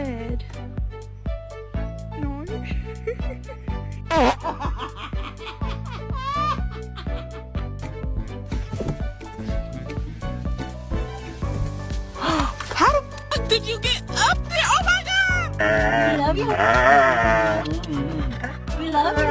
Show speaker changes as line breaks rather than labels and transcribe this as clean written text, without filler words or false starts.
dead. No.
How the fuck did you get up there? Oh my god!
We love you. We love you.